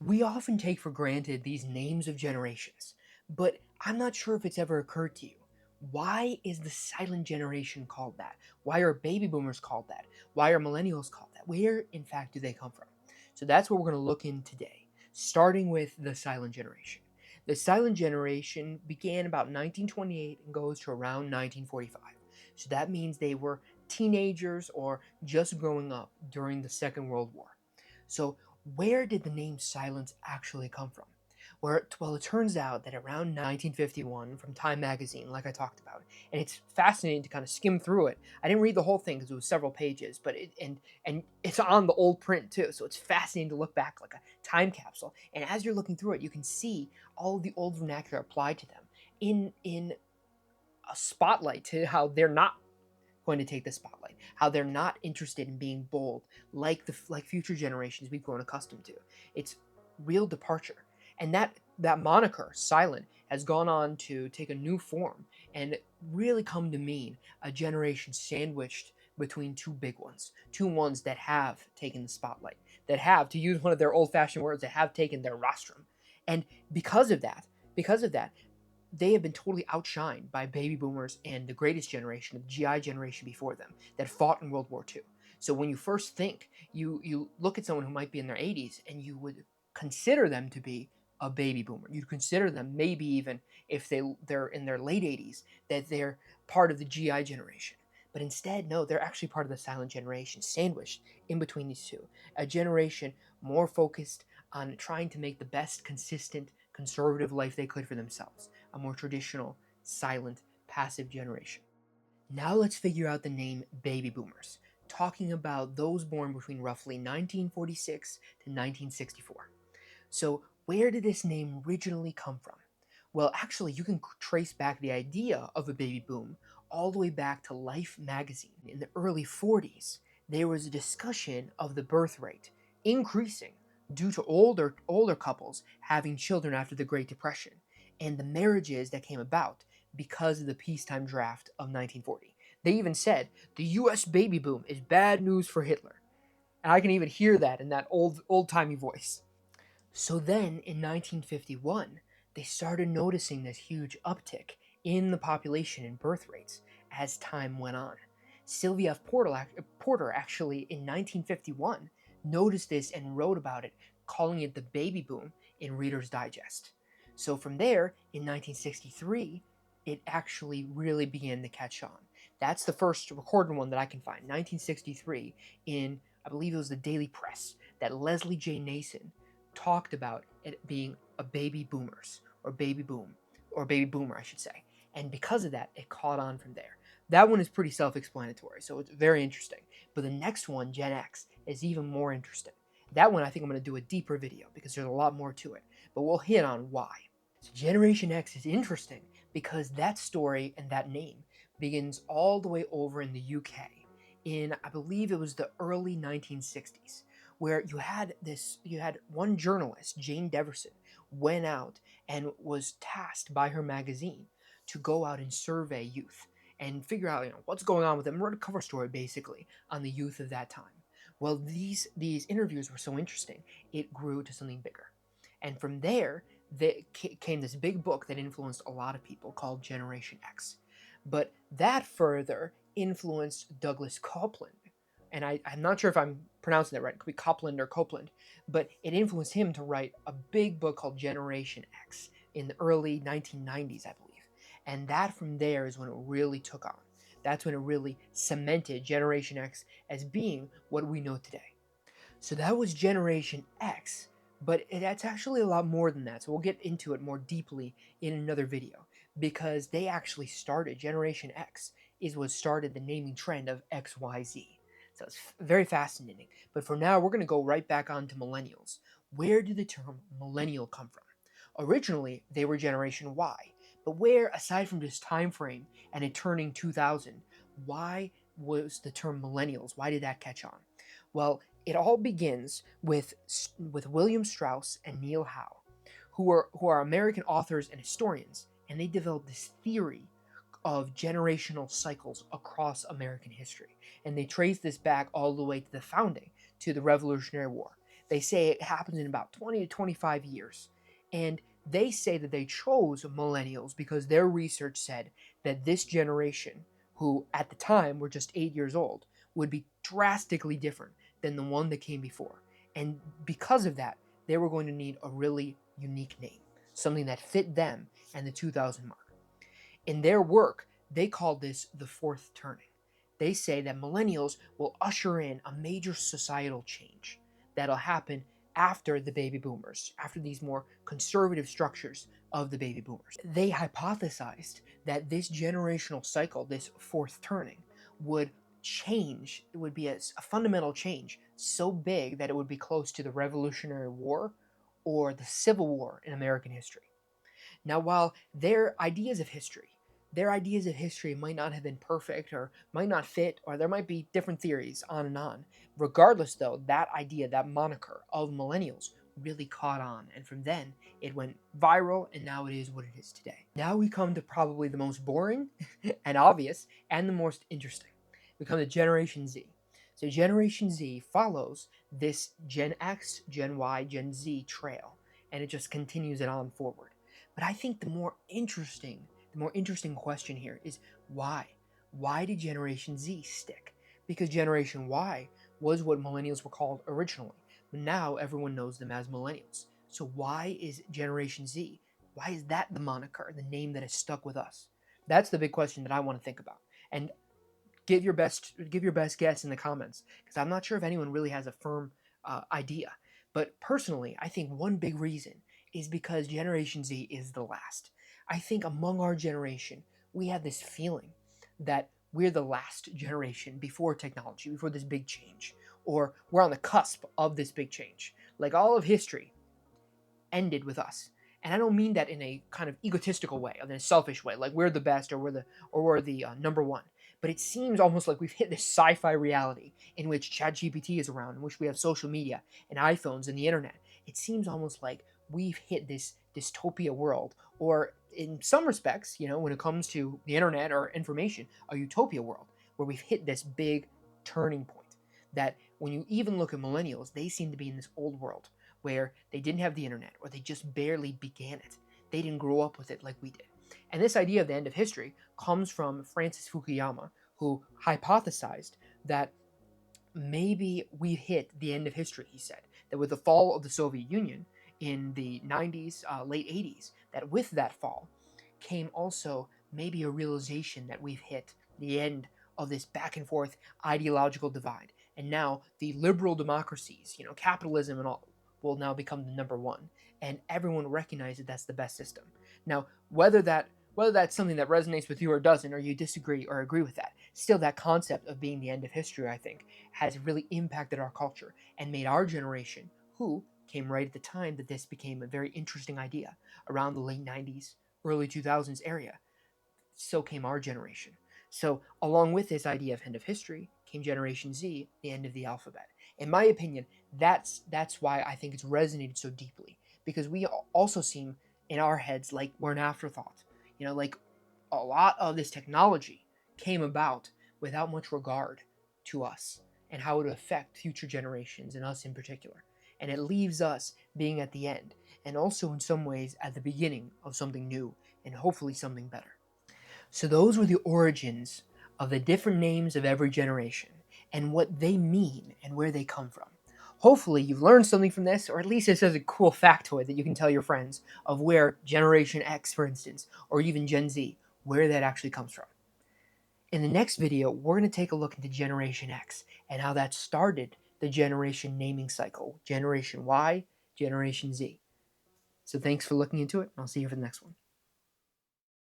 We often take for granted these names of generations, but I'm not sure if it's ever occurred to you. Why is the silent generation called that? Why are baby boomers called that? Why are millennials called that? Where, in fact, do they come from? So that's what we're going to look in today, starting with the silent generation. The silent generation began about 1928 and goes to around 1945. So that means they were teenagers or just growing up during the Second World War. So where did the name silence actually come from? Well, it turns out that around 1951, from Time magazine, like I talked about, and it's fascinating to kind of skim through it. I didn't read the whole thing because it was several pages, but and it's on the old print too, so it's fascinating to look back like a time capsule. And as you're looking through it, you can see all of the old vernacular applied to them in a spotlight to how they're not going to take the spotlight, how they're not interested in being bold like future generations we've grown accustomed to. It's real departure. And that moniker, silent, has gone on to take a new form and really come to mean a generation sandwiched between two big ones, two ones that have taken the spotlight, that have, to use one of their old-fashioned words, that have taken their rostrum. And because of that, they have been totally outshined by baby boomers and the greatest generation, the GI generation before them, that fought in World War II. So when you first think, you look at someone who might be in their 80s and you would consider them to be a baby boomer. You'd consider them, maybe even if they're in their late 80s, that they're part of the GI generation. But instead, no, they're actually part of the silent generation, sandwiched in between these two. A generation more focused on trying to make the best consistent conservative life they could for themselves, a more traditional, silent, passive generation. Now let's figure out the name baby boomers, talking about those born between roughly 1946 to 1964. So, where did this name originally come from? Well, actually, you can trace back the idea of a baby boom all the way back to Life magazine. In the early 40s, there was a discussion of the birth rate increasing due to older couples having children after the Great Depression and the marriages that came about because of the peacetime draft of 1940. They even said the US baby boom is bad news for Hitler. And I can even hear that in that old-timey voice. So then in 1951, they started noticing this huge uptick in the population and birth rates as time went on. Sylvia F. Porter actually in 1951 noticed this and wrote about it, calling it the baby boom in Reader's Digest. So from there, in 1963, it actually really began to catch on. That's the first recorded one that I can find, 1963, in, I believe it was the Daily Press, that Leslie J. Nason talked about it being a baby boomers or baby boom or baby boomer, I should say. And because of that, it caught on from there. That one is pretty self-explanatory, so it's very interesting. But the next one, Gen X, is even more interesting. That one I think I'm going to do a deeper video because there's a lot more to it, but we'll hit on why. So Generation X is interesting because that story and that name begins all the way over in the UK in, I believe it was the early 1960s, where you had one journalist, Jane Deverson, went out and was tasked by her magazine to go out and survey youth and figure out what's going on with them, wrote a cover story basically on the youth of that time. Well, these interviews were so interesting, it grew to something bigger, and from there came this big book that influenced a lot of people called Generation X. But that further influenced Douglas Coupland, and I'm not sure if I'm pronouncing that right. It could be Copland or Copeland, but it influenced him to write a big book called Generation X in the early 1990s, I believe. And that from there is when it really took on. That's when it really cemented Generation X as being what we know today. So that was Generation X, but that's actually a lot more than that. So we'll get into it more deeply in another video because they actually started, Generation X is what started the naming trend of XYZ. So it's very fascinating. But for now, we're going to go right back on to millennials. Where did the term millennial come from? Originally, they were Generation Y, but where, aside from this time frame and it turning 2000, why was the term millennials? Why did that catch on? Well, it all begins with William Strauss and Neil Howe, who are American authors and historians, and they developed this theory of generational cycles across American history. And they trace this back all the way to the founding, to the Revolutionary War. They say it happens in about 20 to 25 years. And they say that they chose millennials because their research said that this generation, who at the time were just 8 years old, would be drastically different than the one that came before. And because of that, they were going to need a really unique name, something that fit them and the 2000 mark. In their work, they call this the fourth turning. They say that millennials will usher in a major societal change that'll happen after the baby boomers, after these more conservative structures of the baby boomers. They hypothesized that this generational cycle, this fourth turning, would change. It would be a fundamental change so big that it would be close to the Revolutionary War or the Civil War in American history. Now, while their ideas of history might not have been perfect or might not fit, or there might be different theories on and on. Regardless, though, that idea, that moniker of millennials really caught on. And from then, it went viral, and now it is what it is today. Now we come to probably the most boring and obvious and the most interesting. We come to Generation Z. So Generation Z follows this Gen X, Gen Y, Gen Z trail, and it just continues it on forward. But I think the more interesting question here is why? Why did Generation Z stick? Because Generation Y was what millennials were called originally, but now everyone knows them as millennials. So why is Generation Z? Why is that the moniker, the name that has stuck with us? That's the big question that I want to think about. And give your best guess in the comments, because I'm not sure if anyone really has a firm idea. But personally, I think one big reason is because Generation Z is the last. I think among our generation, we have this feeling that we're the last generation before technology, before this big change, or we're on the cusp of this big change. Like all of history ended with us. And I don't mean that in a kind of egotistical way, or in a selfish way, like we're the best or we're the number one. But it seems almost like we've hit this sci-fi reality in which ChatGPT is around, in which we have social media and iPhones and the internet. It seems almost like we've hit this dystopia world, or in some respects, when it comes to the internet or information, a utopia world, where we've hit this big turning point. That when you even look at millennials, they seem to be in this old world where they didn't have the internet, or they just barely began it. They didn't grow up with it like we did. And this idea of the end of history comes from Francis Fukuyama, who hypothesized that maybe we hit the end of history, he said. That with the fall of the Soviet Union in the 90s, late 80s, that with that fall came also maybe a realization that we've hit the end of this back and forth ideological divide. And now the liberal democracies, capitalism and all, will now become the number one, and everyone recognizes that that's the best system. Now, whether that's something that resonates with you or doesn't, or you disagree or agree with that, still that concept of being the end of history, I think, has really impacted our culture and made our generation, who came right at the time that this became a very interesting idea, around the late 90s, early 2000s area, so came our generation. So along with this idea of end of history came Generation Z, the end of the alphabet. In my opinion, that's why I think it's resonated so deeply, because we also seem in our heads like we're an afterthought. Like a lot of this technology came about without much regard to us and how it would affect future generations and us in particular. And it leaves us being at the end, and also in some ways at the beginning of something new and hopefully something better. So those were the origins of the different names of every generation and what they mean and where they come from. Hopefully you've learned something from this, or at least this is a cool factoid that you can tell your friends of where Generation X, for instance, or even Gen Z, where that actually comes from. In the next video, we're going to take a look into Generation X and how that started the generation naming cycle, Generation Y, Generation Z. So thanks for looking into it, and I'll see you for the next one.